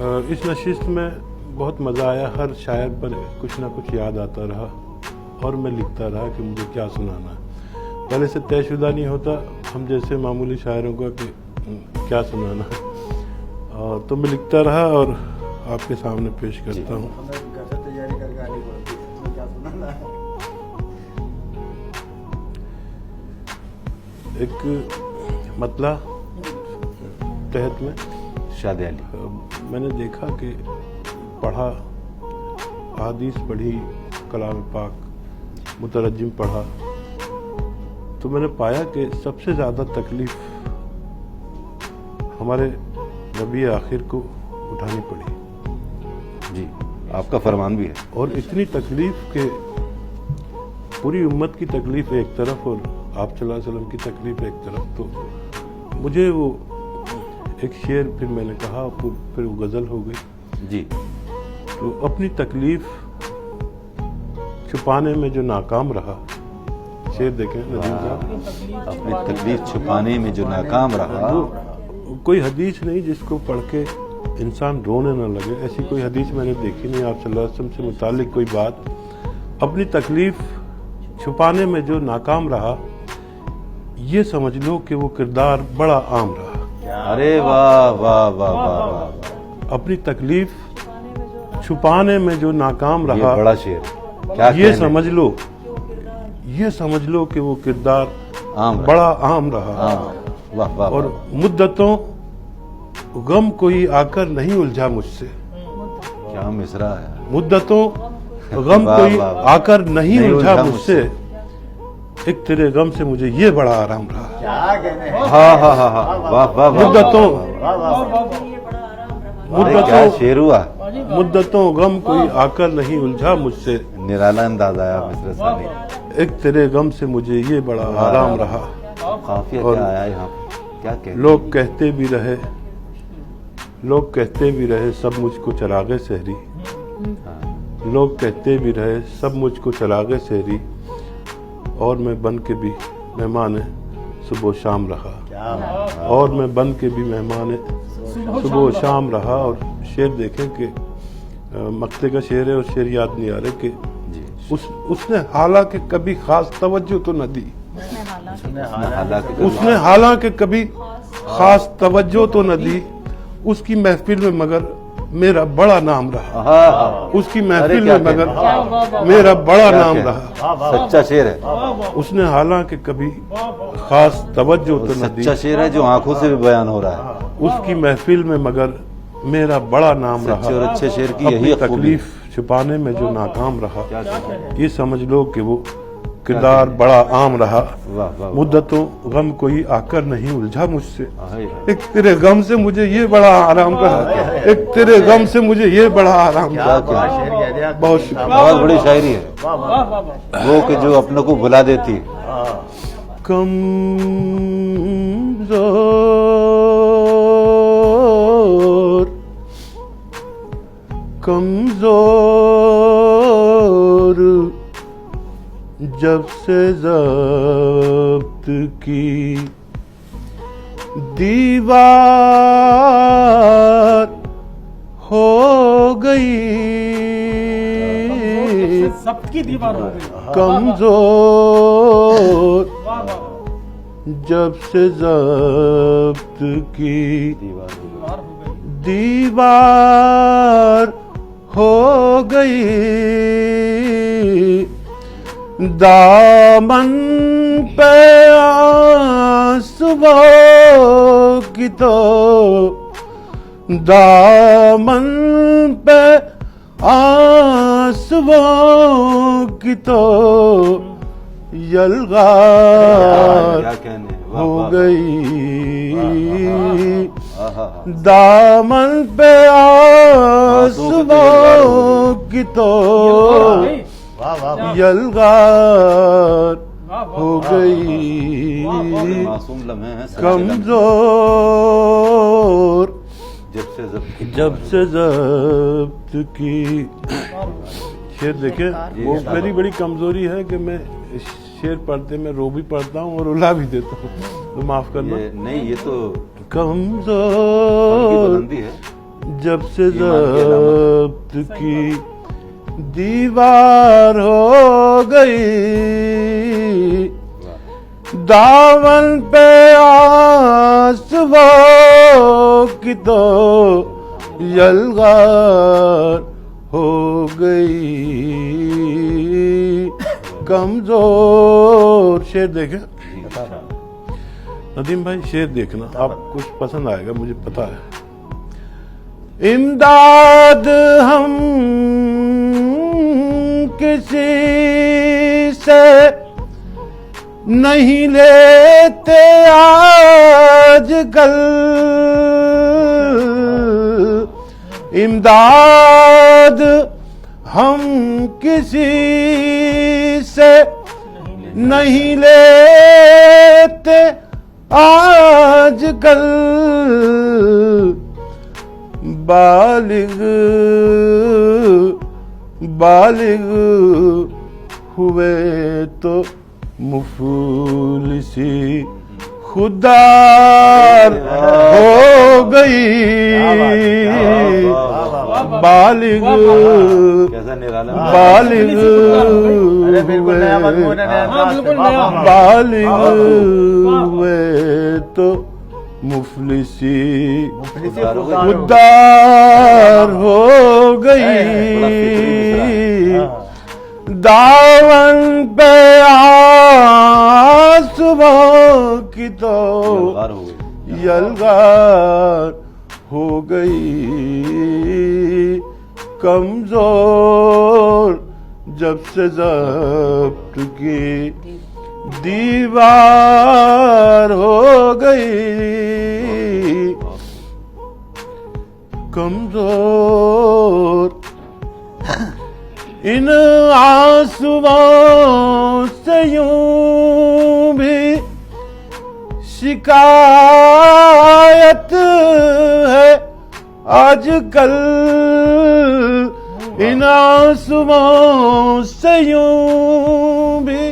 इस नशिस्त में बहुत मज़ा आया। हर शायर पर कुछ ना कुछ याद आता रहा और मैं लिखता रहा कि मुझे क्या सुनाना है। पहले से तयशुदा नहीं होता हम जैसे मामूली शायरों का कि क्या सुनाना है, और तो मैं लिखता रहा और आपके सामने पेश करता हूँ। एक मतला तहत में शादी अली मैंने देखा कि पढ़ा, हदीस पढ़ी, कलाम पाक मुतरज्जिम पढ़ा, तो मैंने पाया कि सबसे ज़्यादा तकलीफ़ हमारे नबी आखिर को उठानी पड़ी। जी, आपका फरमान भी है। और इतनी तकलीफ़ के पूरी उम्मत की तकलीफ़ एक तरफ और आप सल्लल्लाहु अलैहि वसल्लम की तकलीफ़ एक तरफ, तो मुझे वो एक शेर फिर मैंने कहा, फिर वो गज़ल हो गई। जी, तो अपनी तकलीफ़ छुपाने में जो नाकाम रहा, शेर देखें नदीम साहब, अपनी तकलीफ छुपाने में जो नाकाम रहा। वो कोई हदीस नहीं जिसको पढ़ के इंसान रोने ना लगे, ऐसी कोई हदीस मैंने देखी नहीं आप सल्लल्लाहु अलैहि वसल्लम से मुतालिक कोई बात। अपनी तकलीफ़ छुपाने में जो नाकाम रहा, ये समझ लो कि वो किरदार बड़ा आम रहा। अरे वाह वाह वाह वाह वाह, अपनी तकलीफ छुपाने में जो नाकाम रहा, ये बड़ा शेर। क्या ये समझ लो, ये समझ लो कि वो किरदार बड़ा आम रहा। वाह वाह। और मुद्दतों गम कोई आकर नहीं उलझा मुझसे। क्या मिसरा है। मुद्दतों गम कोई आकर नहीं उलझा मुझसे, एक तेरे गम से मुझे ये बड़ा आराम रहा। हाँ हाँ हाँ हाँ, वाह वाह। मुद्दतों क्या शेर हुआ। मुद्दतों गम कोई आकर नहीं उलझा मुझसे, निराला अंदाज आया मिस्र सानी। एक तेरे गम से मुझे ये बड़ा आराम रहा। काफिया क्या आया यहाँ पे, क्या कहते। लोग कहते भी रहे, लोग कहते भी रहे सब मुझको चरागे सहरी। लोग कहते भी रहे सब मुझको चरागे सहरी, और मैं बन के भी मेहमान सुबह शाम रहा। और मैं बन के भी मेहमान सुबह शाम रहा। और शेर देखें कि मक्ते का शेर है और शेर याद नहीं आ रहे कि उसने हालांकि कभी खास तवज्जो तो न दी, उसने हालांकि कभी खास तवज्जो तो न दी, उसकी महफिल में मगर मेरा बड़ा नाम रहा। उसकी महफिल में मगर मेरा बड़ा नाम रहा। सच्चा शेर है। उसने हालांकि कभी खास तवज्जो तो न दी, सच्चा शेर है जो आंखों से भी बयान हो रहा है। उसकी महफिल में मगर मेरा बड़ा नाम रहा। और अच्छे शेर की अपनी यही तकलीफ छुपाने में जो नाकाम रहा, ये समझ लो कि वो किरदार बड़ा आम रहा। मुद्दतों गम कोई आकर नहीं उलझा मुझसे, एक तेरे गम से मुझे ये बड़ा आराम रहा। एक तेरे गम से मुझे ये बड़ा आराम रहा। बहुत शुक्रिया। बहुत बड़ी शायरी है वो कि जो अपनों को भुला देती। कमजोर जब से ज़ब्त की दीवार हो गई, सबकी दीवार हो गई। कमजोर जब से ज़ब्त की दीवार हो गई, दामन पे आंसुओं की तो, दामन पे आंसुओं की तो यलगार हो गई। दामन पे आंसुओं की तो यलगार हो गई। कमजोर जब से ज़ब्त की। शेर देखे, वो मेरी बड़ी कमजोरी है कि मैं शेर पढ़ते में रो भी पढ़ता हूँ और रुला भी देता हूँ, तो माफ करना। नहीं, ये तो कमजोर है। जब से ज़ब्त की दीवार हो गई, दामन पे आसमां की तो यलगार हो गई। कमजोर शेर देखे नदीम भाई, शेर देखना आप, कुछ पसंद आएगा मुझे पता है। इमदाद हम किसी से नहीं लेते आजकल, इमदाद हम किसी से नहीं लेते आजकल, बालिग बालिग हुए तो मुफलिसी खुदार हो गई। बालिग बालिग बालिग हुए तो मुफलिसी खुदार हो गई। दामन पे आसमां की तो यलगार हो गई। कमजोर जब से ज़ब्त की दीवार हो गई, कमजोर इन आंसुओं से यूं भी शिकायत है आजकल, इन आंसुओं से यूं भी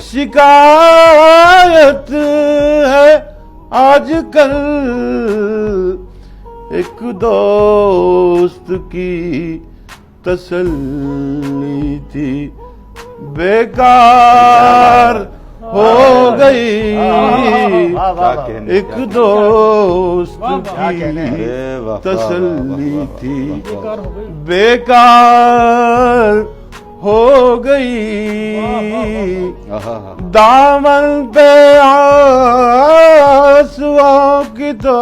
शिकायत है आजकल। एक दोस्त की तसल्ली थी बेकार हो गई। एक दोस्त की तसल्ली थी बेकार हो गई। दामन पे आंसुओं की तो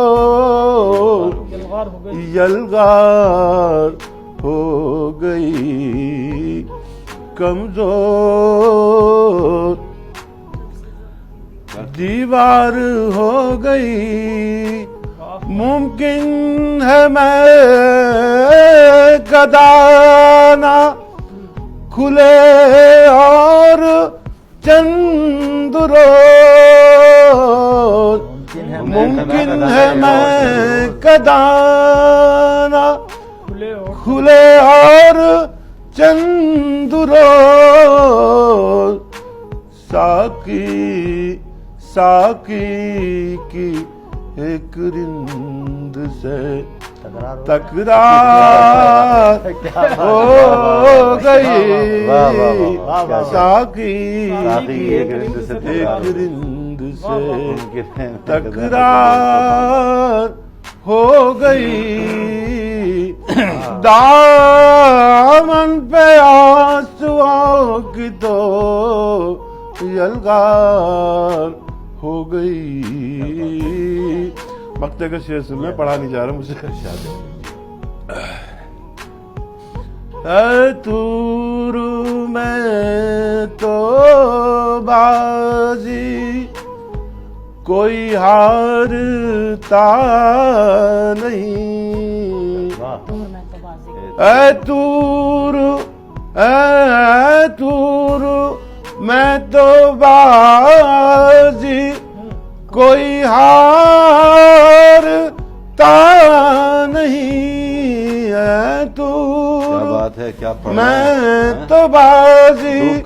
यलगार हो गई। कमजोर दीवार हो गई। मुमकिन है मैं कदाना खुले और चंद रोज, मुमकिन है मैं कदाना खुले और चंद रोज, साकी साकी की एक रिंद से तकरार हो गई। साकी की एक रिंद से तकरार हो गई। दामन पे आंसुओं की तो यलगार हो गई। मक्ते का शेर सुन, मैं पढ़ा नहीं जा रहा, मुझे तूर में तो बाजी कोई हारता नहीं। तूर मैं तो बाजी कोई हारता नहीं है। तूर बात है, क्या मैं तो बाजी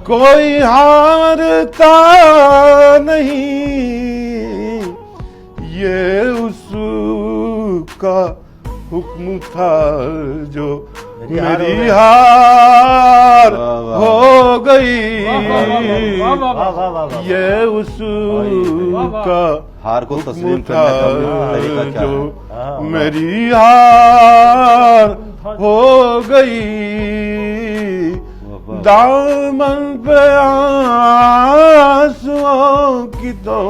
कोई हारता नहीं। ये उस का हुक्म था जो मेरी हार हो मेरी गई। हार वाह, वाह। हो गई वाह, वाह, वाह वाह वाह वाह। ये उसका हार को तस्लीम हुक्म करने था का तरीका क्या जो है? हाँ, मेरी हार हो गई वाह। दामन पे आंसुओं की तो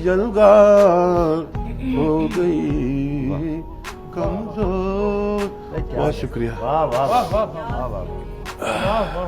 यलगार हो गई कमजोर। बहुत शुक्रिया। वाह वाह वाह, वाह, वाह वाह वाह, वाह।